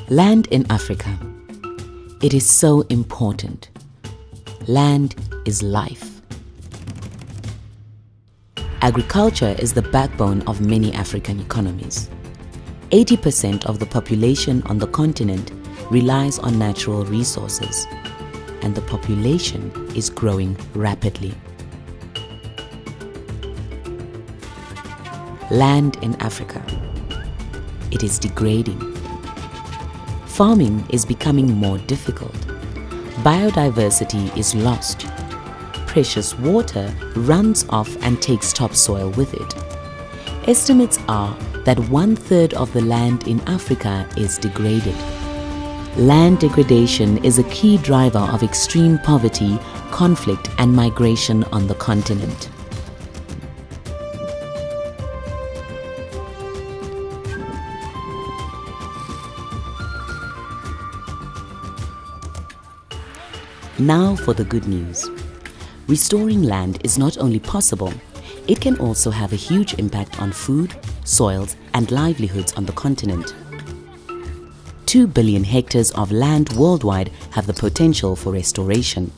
Land in Africa. It is so important. Land is life. Agriculture is the backbone of many African economies. 80% of the population on the continent relies on natural resources, and the population is growing rapidly. Land in Africa. It is degrading. Farming is becoming more difficult. Biodiversity is lost. Precious water runs off and takes topsoil with it. Estimates are that 1/3 of the land in Africa is degraded. Land degradation is a key driver of extreme poverty, conflict, and migration on the continent. Now for the good news. Restoring land is not only possible, it can also have a huge impact on food, soils, and livelihoods on the continent. 2 billion hectares of land worldwide have the potential for restoration.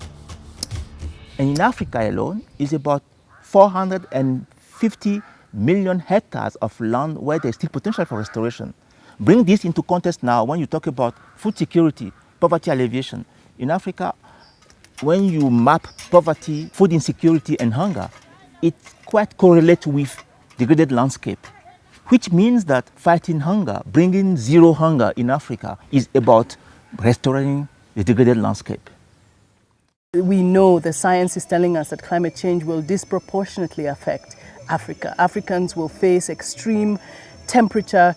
And in Africa alone, is about 450 million hectares of land where there's still potential for restoration. Bring this into context now when you talk about food security, poverty alleviation. In Africa, when you map poverty, food insecurity, and hunger, it quite correlates with degraded landscape, which means that fighting hunger, bringing zero hunger in Africa, is about restoring the degraded landscape. We know the science is telling us that climate change will disproportionately affect Africa. Africans will face extreme temperature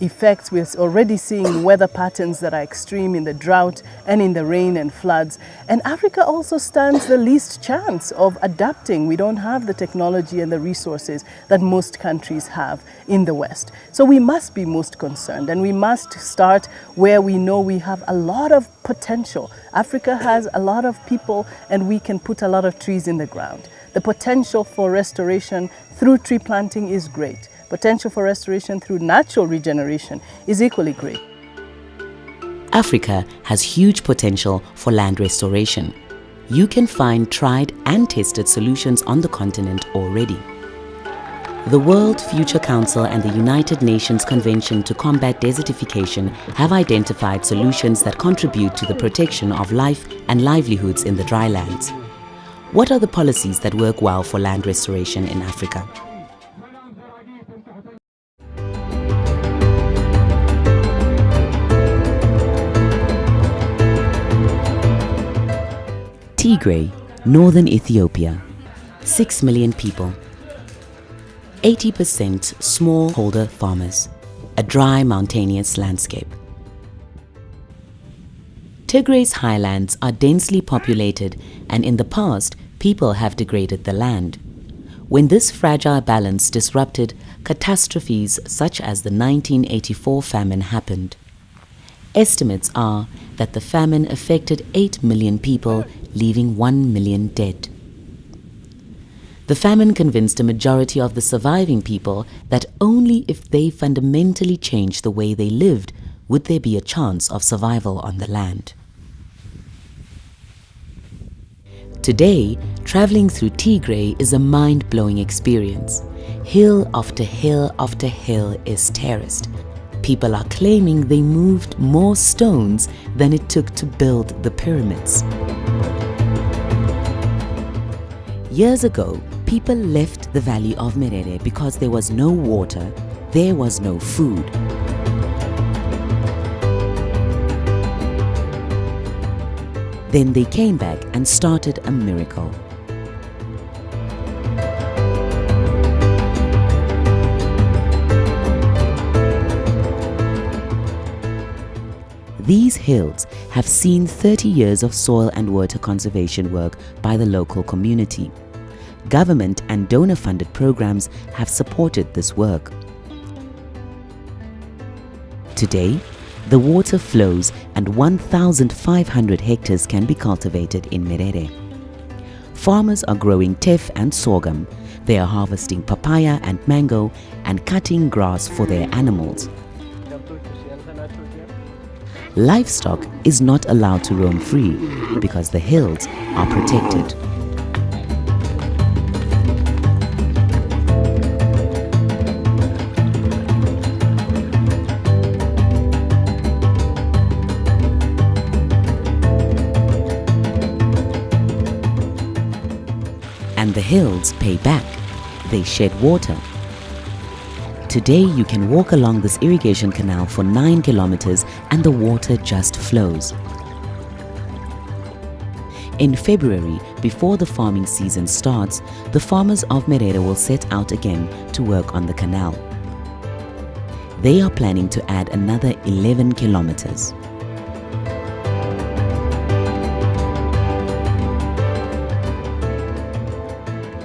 effects. We're already seeing weather patterns that are extreme in the drought and in the rain and floods. And Africa also stands the least chance of adapting. We don't have the technology and the resources that most countries have in the West. So we must be most concerned, and we must start where we know we have a lot of potential. Africa has a lot of people, and we can put a lot of trees in the ground. The potential for restoration through tree planting is great. Potential for restoration through natural regeneration is equally great. Africa has huge potential for land restoration. You can find tried and tested solutions on the continent already. The World Future Council and the United Nations Convention to Combat Desertification have identified solutions that contribute to the protection of life and livelihoods in the drylands. What are the policies that work well for land restoration in Africa? Tigray, northern Ethiopia, 6 million people. 80% smallholder farmers, a dry mountainous landscape. Tigray's highlands are densely populated, and in the past, people have degraded the land. When this fragile balance disrupted, catastrophes such as the 1984 famine happened. Estimates are that the famine affected 8 million people, leaving 1 million dead. The famine convinced a majority of the surviving people that only if they fundamentally changed the way they lived would there be a chance of survival on the land. Today, traveling through Tigray is a mind-blowing experience. Hill after hill after hill is terraced. People are claiming they moved more stones than it took to build the pyramids. Years ago, people left the valley of Merere because there was no water, there was no food. Then they came back and started a miracle. These hills have seen 30 years of soil and water conservation work by the local community. Government and donor-funded programs have supported this work. Today, the water flows and 1,500 hectares can be cultivated in Merere. Farmers are growing teff and sorghum. They are harvesting papaya and mango and cutting grass for their animals. livestock is not allowed to roam free because the hills are protected. And the hills pay back. They shed water. Today you can walk along this irrigation canal for 9 kilometers and the water just flows. In February, before the farming season starts, the farmers of Merera will set out again to work on the canal. They are planning to add another 11 kilometers.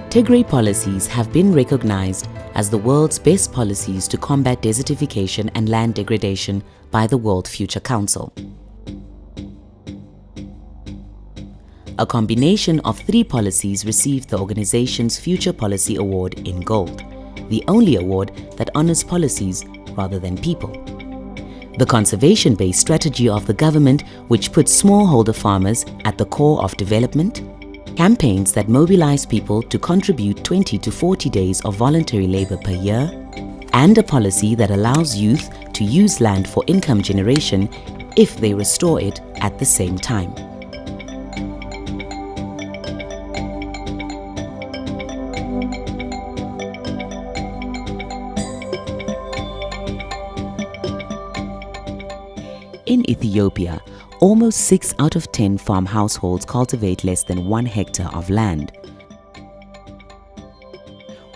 Tigray policies have been recognized as the world's best policies to combat desertification and land degradation by the World Future Council. A combination of 3 policies received the organization's Future Policy Award in gold, the only award that honors policies rather than people. The conservation-based strategy of the government, which puts smallholder farmers at the core of development, campaigns that mobilize people to contribute 20 to 40 days of voluntary labor per year, and a policy that allows youth to use land for income generation if they restore it at the same time. In Ethiopia, almost 6 out of 10 farm households cultivate less than 1 hectare of land.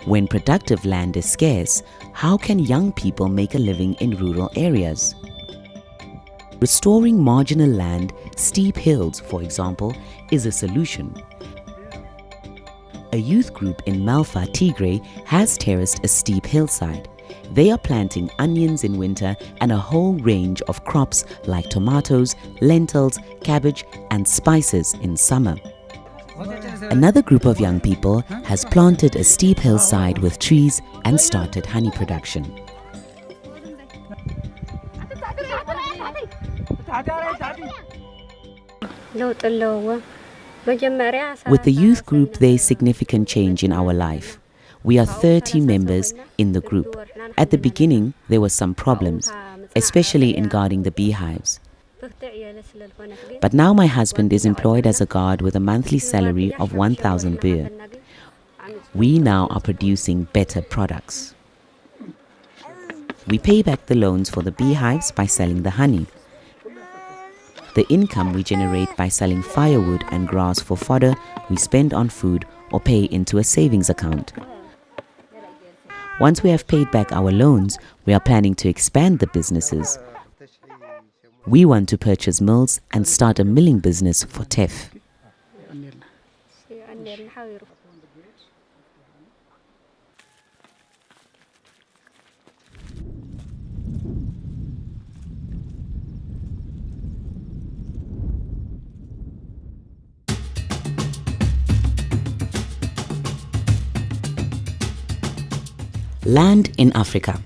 When productive land is scarce, how can young people make a living in rural areas? Restoring marginal land, steep hills, for example, is a solution. A youth group in Malfa, Tigray, has terraced a steep hillside. They are planting onions in winter and a whole range of crops like tomatoes, lentils, cabbage and spices in summer. Another group of young people has planted a steep hillside with trees and started honey production. With the youth group, there is significant change in our life. We are 30 members in the group. At the beginning, there were some problems, especially in guarding the beehives. But now my husband is employed as a guard with a monthly salary of 1,000 birr. We now are producing better products. We pay back the loans for the beehives by selling the honey. The income we generate by selling firewood and grass for fodder, we spend on food or pay into a savings account. Once we have paid back our loans, we are planning to expand the businesses. We want to purchase mills and start a milling business for teff. Land in Africa.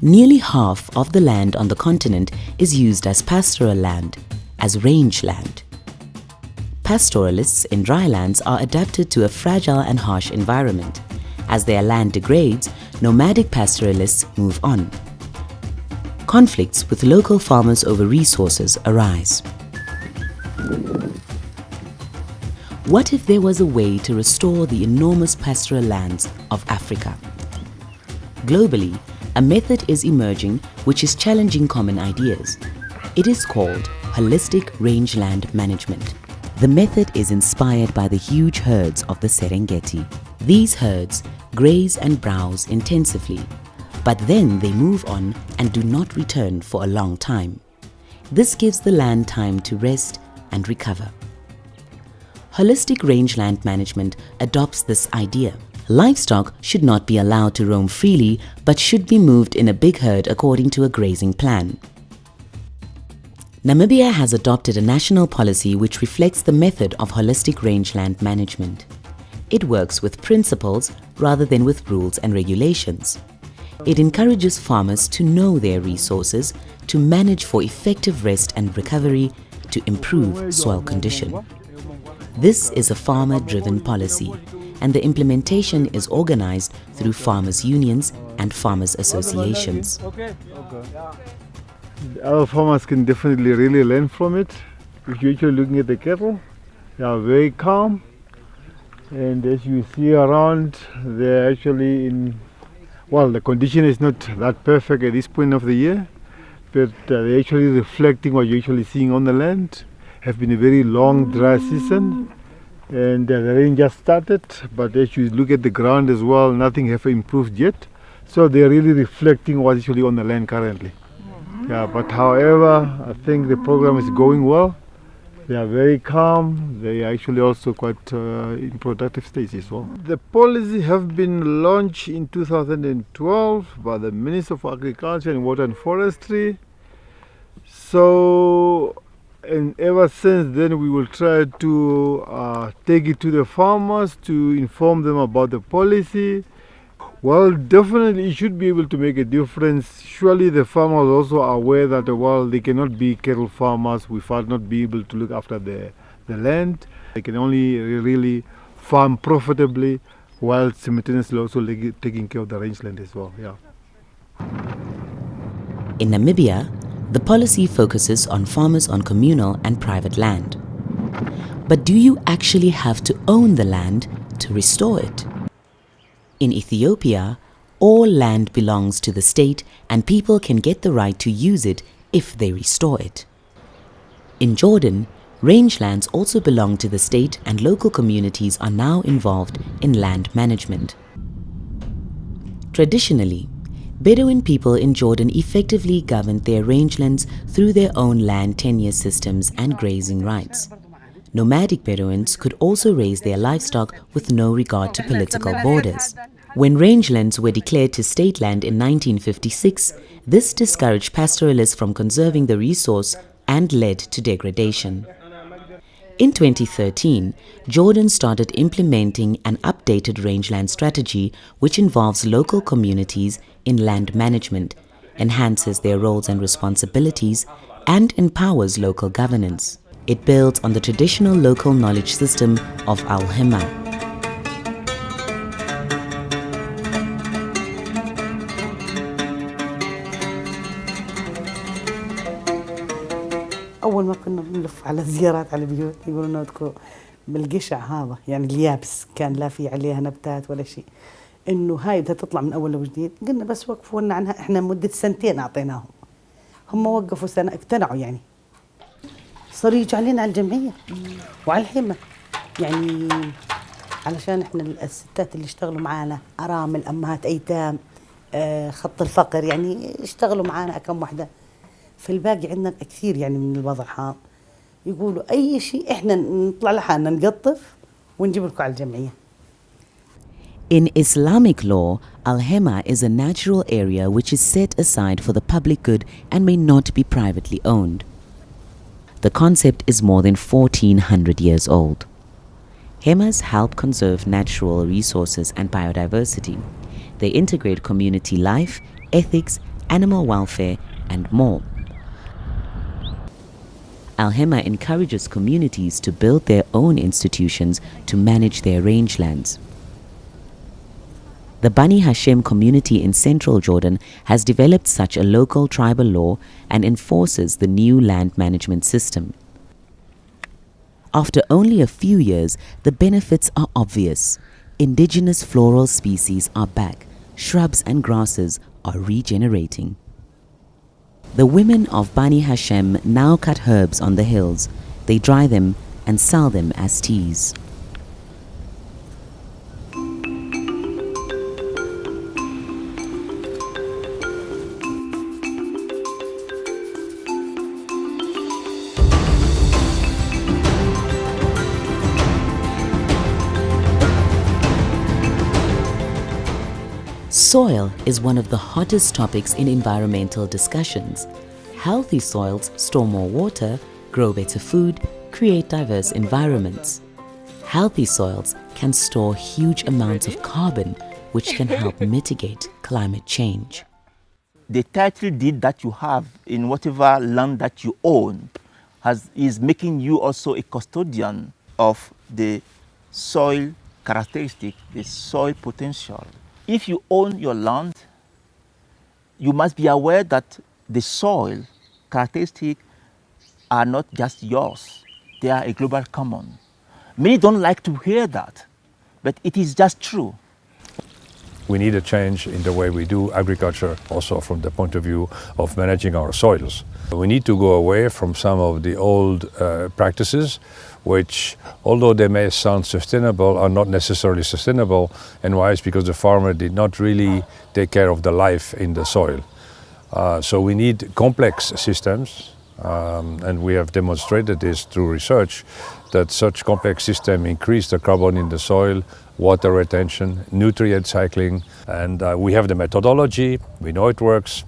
Nearly half of the land on the continent is used as pastoral land, as rangeland. Pastoralists in dry lands are adapted to a fragile and harsh environment. As their land degrades, nomadic pastoralists move on. Conflicts with local farmers over resources arise. What if there was a way to restore the enormous pastoral lands of Africa? Globally, a method is emerging which is challenging common ideas. It is called holistic rangeland management. The method is inspired by the huge herds of the Serengeti. These herds graze and browse intensively, but then they move on and do not return for a long time. This gives the land time to rest and recover. Holistic rangeland management adopts this idea. Livestock should not be allowed to roam freely, but should be moved in a big herd according to a grazing plan. Namibia has adopted a national policy which reflects the method of holistic rangeland management. It works with principles rather than with rules and regulations. It encourages farmers to know their resources, to manage for effective rest and recovery to improve soil condition. This is a farmer-driven policy, and the implementation is organized through farmers' unions and farmers' associations. Our farmers can definitely really learn from it. If you're actually looking at the cattle, they are very calm, and as you see around, they're actually the condition is not that perfect at this point of the year, but they're actually reflecting what you're actually seeing on the land. Have been a very long dry season, and the rain just started, but as you look at the ground as well, nothing have improved yet. So they're really reflecting what's actually on the land currently. Yeah, but however, I think the program is going well. They are very calm. They are actually also quite in productive stage as well. The policy have been launched in 2012 by the Minister of Agriculture and Water and Forestry. So, and ever since then we will try to take it to the farmers to inform them about the policy. Well, definitely it should be able to make a difference. Surely the farmers also are aware that they cannot be cattle farmers without not being able to look after the land. They can only really farm profitably while simultaneously also taking care of the rangeland as well. Yeah. In Namibia, the policy focuses on farmers on communal and private land. But do you actually have to own the land to restore it? In Ethiopia, all land belongs to the state and people can get the right to use it if they restore it. In Jordan, rangelands also belong to the state and local communities are now involved in land management. Traditionally, Bedouin people in Jordan effectively governed their rangelands through their own land tenure systems and grazing rights. Nomadic Bedouins could also raise their livestock with no regard to political borders. When rangelands were declared to state land in 1956, this discouraged pastoralists from conserving the resource and led to degradation. In 2013, Jordan started implementing an updated rangeland strategy which involves local communities in land management, enhances their roles and responsibilities, and empowers local governance. It builds on the traditional local knowledge system of Al-Hema. أول ما كنا بنلف على زيارات على البيوت يقولوا لنا اذكروا بالقشع هذا يعني اليابس كان لا في عليها نبتات ولا شيء إنه هاي بدها تطلع من أول وجديد قلنا بس وقفوا لنا عنها إحنا مدة سنتين أعطيناهم هم وقفوا سنة اقتنعوا يعني صار يجوا علينا على الجمعية وعلى الحمى يعني علشان إحنا الستات اللي اشتغلوا معانا أرامل أمهات أيتام خط الفقر يعني اشتغلوا معانا كم وحدة في الباقي عندنا كثير يعني من الوضع هذا يقولوا أي شيء إحنا نطلع لحالنا نقطف ونجيب لكم على الجمعية. In Islamic law, Al-Hema is a natural area which is set aside for the public good and may not be privately owned. The concept is more than 1400 years old. Hemas help conserve natural resources and biodiversity. They integrate community life, ethics, animal welfare, and more. Al-Hema encourages communities to build their own institutions to manage their rangelands. The Bani Hashem community in central Jordan has developed such a local tribal law and enforces the new land management system. After only a few years, the benefits are obvious. Indigenous floral species are back. Shrubs and grasses are regenerating. The women of Bani Hashem now cut herbs on the hills. They dry them and sell them as teas. Soil is one of the hottest topics in environmental discussions. Healthy soils store more water, grow better food, create diverse environments. Healthy soils can store huge amounts of carbon, which can help mitigate climate change. the title deed that you have in whatever land that you own is making you also a custodian of the soil characteristic, the soil potential. If you own your land, you must be aware that the soil characteristics are not just yours, they are a global common. Many don't like to hear that, but it is just true. We need a change in the way we do agriculture, also from the point of view of managing our soils. We need to go away from some of the old practices, which, although they may sound sustainable, are not necessarily sustainable. And why? It's because the farmer did not really take care of the life in the soil. So we need complex systems, and we have demonstrated this through research, that such complex systems increase the carbon in the soil, water retention, nutrient cycling, and we have the methodology, we know it works.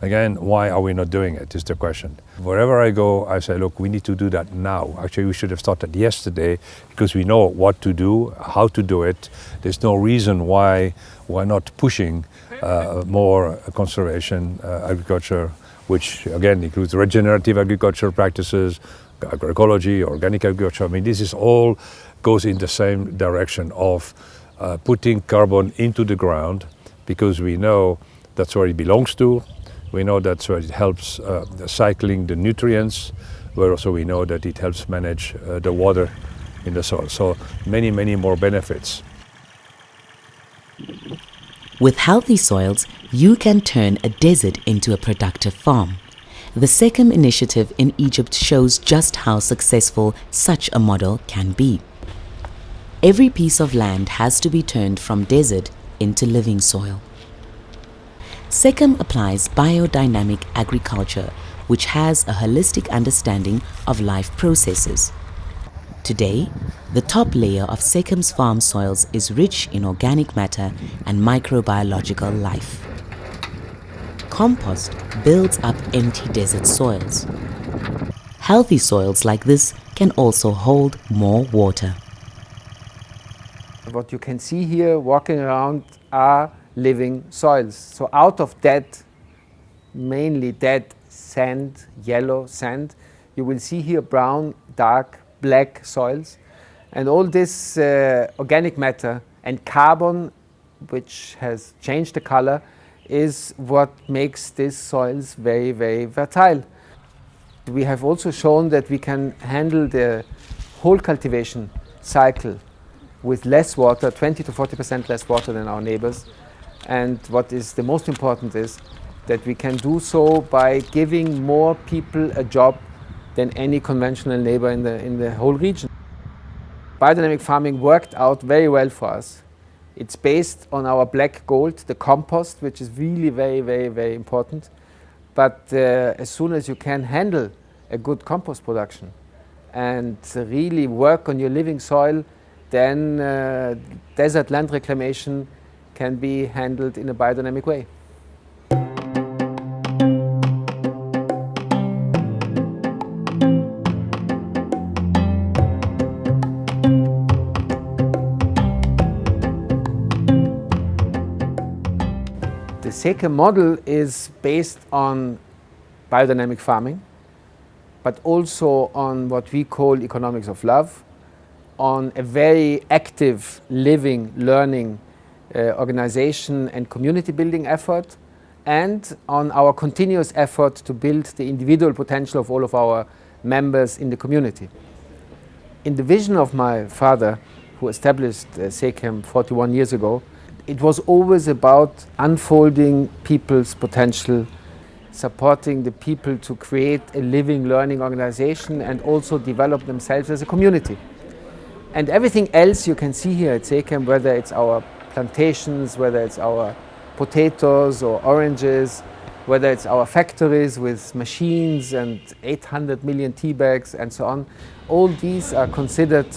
Again, why are we not doing it is the question. Wherever I go, I say, look, we need to do that now. Actually, we should have started yesterday because we know what to do, how to do it. There's no reason why we're not pushing more conservation agriculture, which again includes regenerative agriculture practices, agroecology, organic agriculture. I mean, this is all goes in the same direction of putting carbon into the ground, because we know that's where it belongs to. We know that's where it helps cycling the nutrients, but also we know that it helps manage the water in the soil. So many, many more benefits. With healthy soils, you can turn a desert into a productive farm. The Sekem initiative in Egypt shows just how successful such a model can be. Every piece of land has to be turned from desert into living soil. Sekem applies biodynamic agriculture, which has a holistic understanding of life processes. Today, the top layer of Sekem's farm soils is rich in organic matter and microbiological life. Compost builds up empty desert soils. Healthy soils like this can also hold more water. What you can see here walking around are living soils. So out of that, mainly dead sand, yellow sand, you will see here brown, dark, black soils. And all this organic matter and carbon, which has changed the color, is what makes these soils very, very fertile. We have also shown that we can handle the whole cultivation cycle with less water, 20 to 40% less water than our neighbors. And what is the most important is that we can do so by giving more people a job than any conventional neighbor in the whole region. Biodynamic farming worked out very well for us. It's based on our black gold, the compost, which is really very, very, very important. But as soon as you can handle a good compost production and really work on your living soil, then desert land reclamation can be handled in a biodynamic way. The Sekem model is based on biodynamic farming, but also on what we call economics of love, on a very active living, learning organization and community building effort, and on our continuous effort to build the individual potential of all of our members in the community. In the vision of my father, who established Sekem 41 years ago, it was always about unfolding people's potential, supporting the people to create a living, learning organization and also develop themselves as a community. And everything else you can see here at Sekem, whether it's our plantations, whether it's our potatoes or oranges, whether it's our factories with machines and 800 million tea bags and so on, all these are considered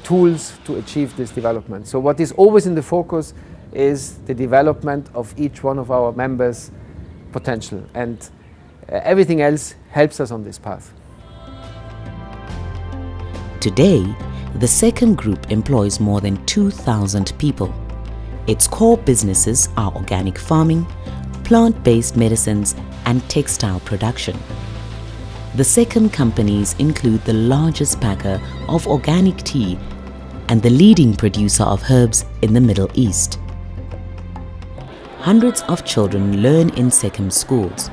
tools to achieve this development. So what is always in the focus is the development of each one of our members' potential, and everything else helps us on this path. Today, the Sekem Group employs more than 2,000 people. Its core businesses are organic farming, plant-based medicines and textile production. The Sekem companies include the largest packer of organic tea and the leading producer of herbs in the Middle East. Hundreds of children learn in Sekem schools.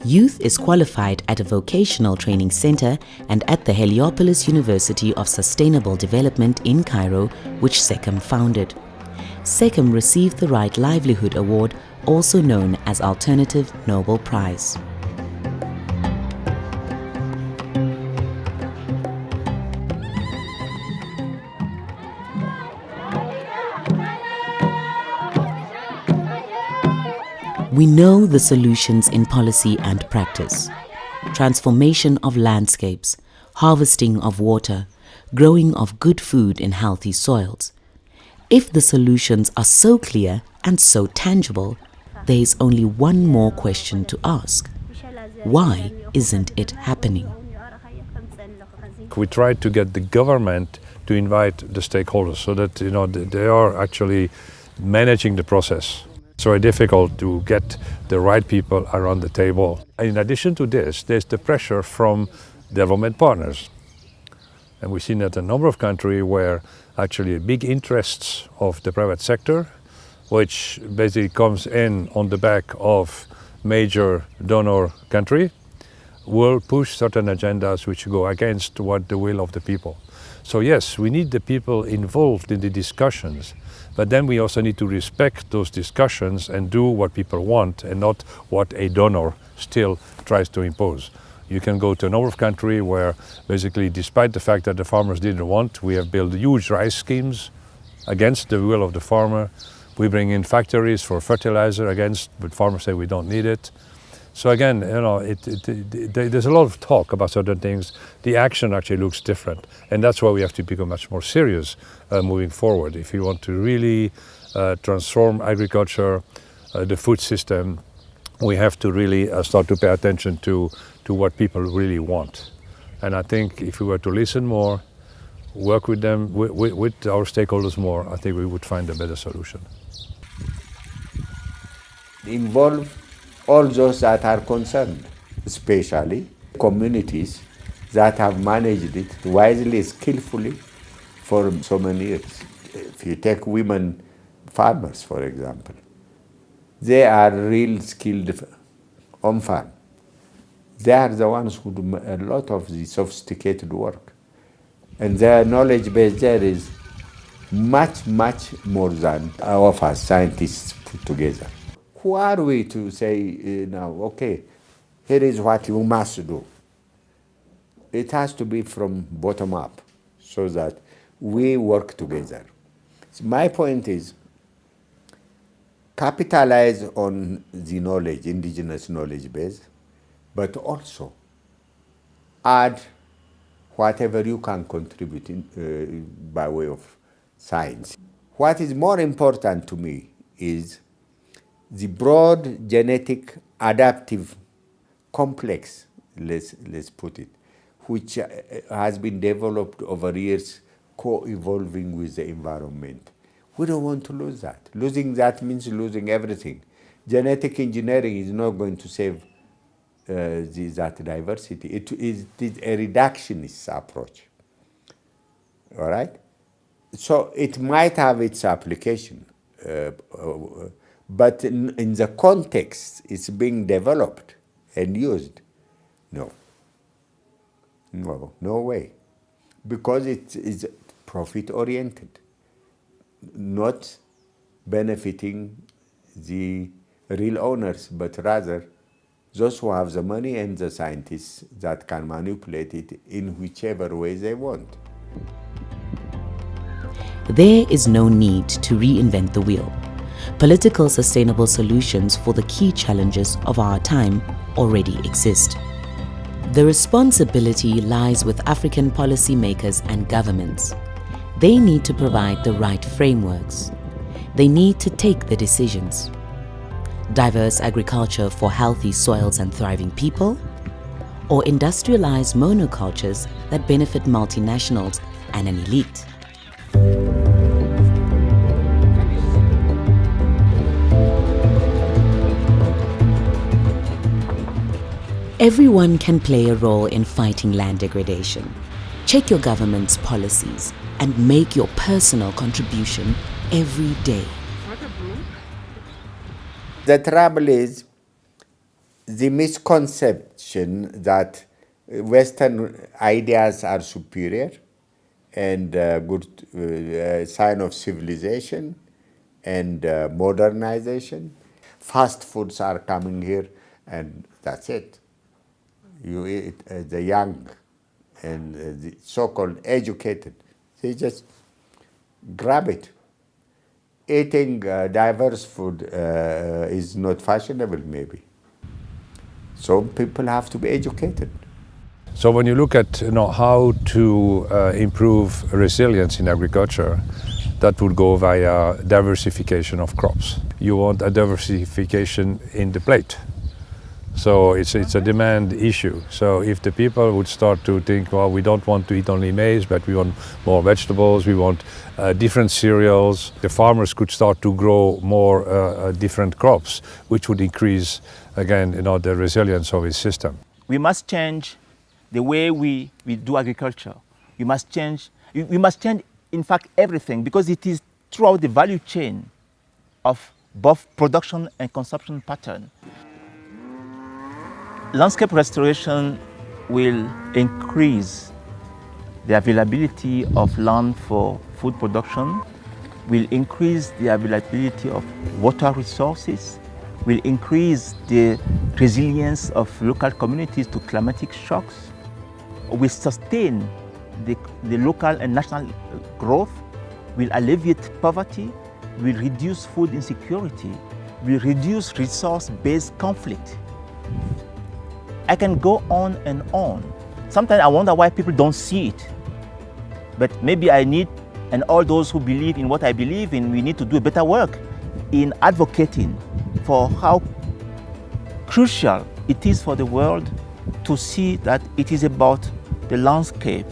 Youth is qualified at a vocational training center and at the Heliopolis University of Sustainable Development in Cairo, which Sekem founded. Sekem received the Right Livelihood Award, also known as Alternative Nobel Prize. We know the solutions in policy and practice: transformation of landscapes, harvesting of water, growing of good food in healthy soils. If the solutions are so clear and so tangible, there is only one more question to ask: why isn't it happening? We tried to get the government to invite the stakeholders so that they are actually managing the process. It's very difficult to get the right people around the table. In addition to this, there's the pressure from development partners. And we've seen that a number of countries where actually big interests of the private sector, which basically comes in on the back of major donor country, will push certain agendas which go against what the will of the people. So yes, we need the people involved in the discussions, but then we also need to respect those discussions and do what people want and not what a donor still tries to impose. You can go to a number of countries where basically, despite the fact that the farmers didn't want, we have built huge rice schemes against the will of the farmer. We bring in factories for fertilizer but farmers say we don't need it. So again, there's a lot of talk about certain things. The action actually looks different, and that's why we have to become much more serious moving forward. If you want to really transform agriculture, the food system, we have to really start to pay attention to what people really want. And I think if we were to listen more, work with them, with our stakeholders more, I think we would find a better solution. Involve all those that are concerned, especially communities that have managed it wisely, skillfully for so many years. If you take women farmers, for example, they are real skilled on farm. They are the ones who do a lot of the sophisticated work. And their knowledge base there is much, much more than our of us scientists put together. Who are we to say now, okay, here is what you must do? It has to be from bottom up so that we work together. So my point is, capitalize on the knowledge, indigenous knowledge base, but also add whatever you can contribute by way of science. What is more important to me is the broad genetic adaptive complex, let's put it, which has been developed over years, co-evolving with the environment. We don't want to lose that. Losing that means losing everything. Genetic engineering is not going to save that diversity. It is a reductionist approach. All right? So it might have its application, but in the context it's being developed and used, no way. Because it is profit-oriented, not benefiting the real owners, but rather those who have the money and the scientists that can manipulate it in whichever way they want. There is no need to reinvent the wheel. Political sustainable solutions for the key challenges of our time already exist. The responsibility lies with African policymakers and governments. They need to provide the right frameworks. They need to take the decisions. Diverse agriculture for healthy soils and thriving people, or industrialized monocultures that benefit multinationals and an elite. Everyone can play a role in fighting land degradation. Check your government's policies and make your personal contribution every day. The trouble is the misconception that Western ideas are superior and good sign of civilization and modernization. Fast foods are coming here and that's it. You eat the young and the so-called educated, they just grab it. Eating diverse food is not fashionable maybe. So people have to be educated. So when you look at how to improve resilience in agriculture, that would go via diversification of crops. You want a diversification in the plate. So it's a demand issue. So if the people would start to think, well, we don't want to eat only maize, but we want more vegetables, we want different cereals, the farmers could start to grow more different crops, which would increase, again, the resilience of his system. We must change the way we do agriculture. We must change, in fact, everything, because it is throughout the value chain of both production and consumption pattern. Landscape restoration will increase the availability of land for food production, will increase the availability of water resources, will increase the resilience of local communities to climatic shocks, will sustain the local and national growth, will alleviate poverty, will reduce food insecurity, will reduce resource-based conflict. I can go on and on. Sometimes I wonder why people don't see it. But maybe I need, and all those who believe in what I believe in, we need to do a better work in advocating for how crucial it is for the world to see that it is about the landscape